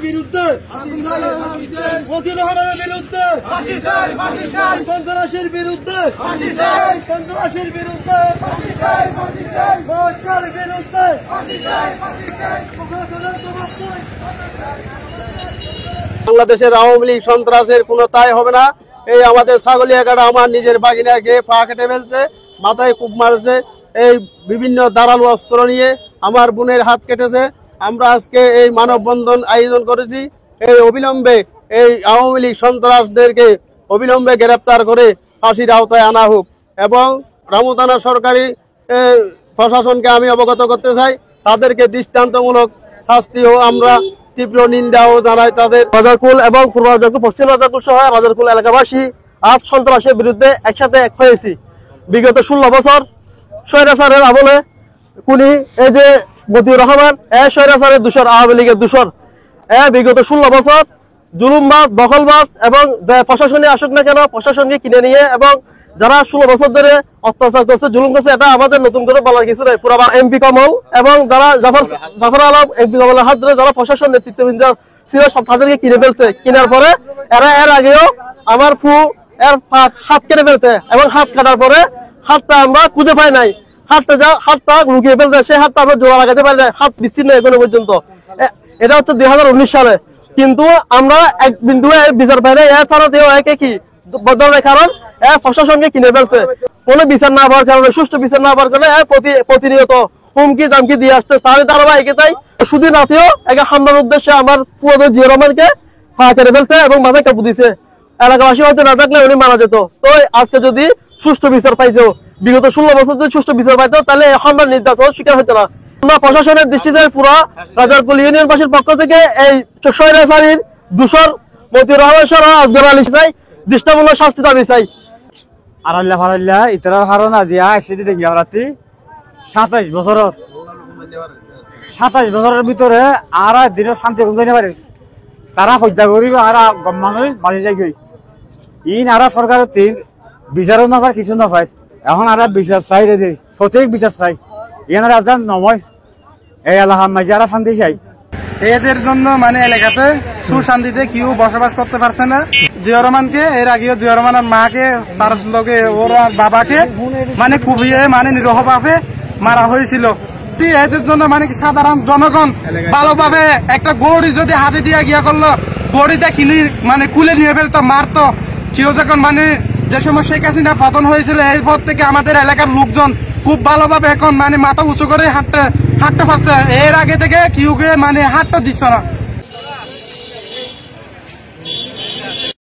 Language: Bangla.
বিরুদ্ধে মতিউর রহমানের বিরুদ্ধে সন্ত্রাসীর বিরুদ্ধে সন্ত্রাসীর বিরুদ্ধে বিরুদ্ধে বাংলাদেশের আওয়ামী লীগ সন্ত্রাসের কোনো তাই হবে না। এই আমাদের ছাগলিয়াকাটা আমার নিজের বাগিনাকে পা কেটে ফেলছে, মাথায় কূপ মারছে, এই বিভিন্ন ধারালো অস্ত্র নিয়ে আমার বোনের হাত কেটেছে। আমরা আজকে এই মানববন্ধন আয়োজন করেছি। এই অবিলম্বে এই আওয়ামী লীগ সন্ত্রাসদেরকে অবিলম্বে গ্রেপ্তার করে ফাঁসির আওতায় আনা হোক এবং রামু থানা সরকারি প্রশাসনকে আমি অবগত করতে চাই, তাদেরকে দৃষ্টান্তমূলক শাস্তিও আমরা তীব্র নিন্দাও জানাই। তাদের বাজারকুল এবং পূর্ব বাজারকুল, পশ্চিম বাজারকুল সহ বাজারকুল এলাকাবাসী আজ সন্ত্রাসের বিরুদ্ধে একসাথে এক হয়েছি। বিগত 16 বছর স্বৈরাচারের আমলে কুনি এই যে মতিউর রহমান স্বৈরাচারের দূষর, আওয়ামী লীগের দূষর, বিগত 16 বছর জুলুমবাজ, দখলবাজ এবং প্রশাসনে আসুক না কেন প্রশাসনকে কিনে নিয়ে এবং যারা 16 বছর ধরে অত্যাচার করছে, জুলুম করছে, এটা আমাদের নতুন করে বলার কিছু নাই। পুরা এমপি কমল এবং যারা জাফর আলম এমপি কমলের হাত ধরে যারা প্রশাসন নেতৃত্ববৃন্দ ছিল সব তাদেরকে কিনে ফেলছে। কেনার পরে এরা এর আগেও আমার এর হাত কেটে ফেলছে এবং হাত কাটার পরে হাতটা আমরা খুঁজে পাই নাই। হাতটা লুকিয়ে ফেলছে, সেই হাতটা আমরা জোড়া লাগাতে পারি নাই, হাত বিচ্ছিন্ন এখনো পর্যন্ত। এটা হচ্ছে 2019 সালে, কিন্তু আমরা এক বিন্দু বিচার পাই নাই। এছাড়াও একে কি বদলের কারণ প্রশাসনকে কিনে ফেলছে। কোনো বিচার না পাওয়ার কারণে, সুষ্ঠু বিচার না পাওয়ার কারণে প্রতিনিয়ত হুমকি দামকি দিয়ে আসছে। তাহলে ধারাবাহিকতাই শুধু রাতেও একে হামলার উদ্দেশ্যে আমার পুরো জিয়া রহমানকে পা কেটে ফেলছে এবং মাথায় কাপড় দিছে। এলাকাবাসী হয়তো না থাকলে উনি মারা যেত। তো আজকে যদি সুষ্ঠু বিচার পাইতো, বিগত 16 বছর যদি সুষ্ঠু বিচার পাইতো, তাহলে হামলার নির্যাতন শিকার হতো না। আমরা প্রশাসনের দৃষ্টিতে পুরা রাজারকুল ইউনিয়নবাসীর পক্ষ থেকে এই স্বৈরাচারীর দূষর মতিউর রহমান সহ আজগর আলী চাই দৃষ্টামূলক শাস্তি দাবি চাই। আড়াল্লা ফাড়াল্লা ইতার হারণ আজিয়া সেটি দেখি আমরা 27 বছরের ভিতরে আর দিনের শান্তি বুঝতে পারিস তারা হত্যা করিব আর মানুষ মারি যাই গই ইন আর সরকারের বিচারও না পায়, কিছু না পায়। এখন আর বিচার চাই রে, সঠিক বিচার চাই। এখানে আজান নময় এই এলাকার মাঝে আর শান্তি চাই। এদের জন্য মানে এলাকাতে সুশান্তিতে কেউ বসবাস করতে পারছে না। জিয়া রহমানকে এর আগেও জিয়া রহমানের মাকে, তার লগে ওর বাবাকে মানে কুপিয়ে মানে নিরহভাবে মারা হয়েছিল। এদের জন্য মানে সাধারণ জনগণ ভালোভাবে একটা গড়ি যদি হাতে দিয়ে গিয়া করলো, গড়িটা কিনে মানে খুলে নিয়ে ফেলতো, মারতো। কেউ যখন মানে যে সময় শেখ হাসিনা পতন হয়েছিল, এরপর থেকে আমাদের এলাকার লোকজন খুব ভালোভাবে এখন মানে মাথা উঁচু করে হাঁটতে পারছে। এর আগে থেকে কেউ মানে হাঁটতে দিচ্ছে না।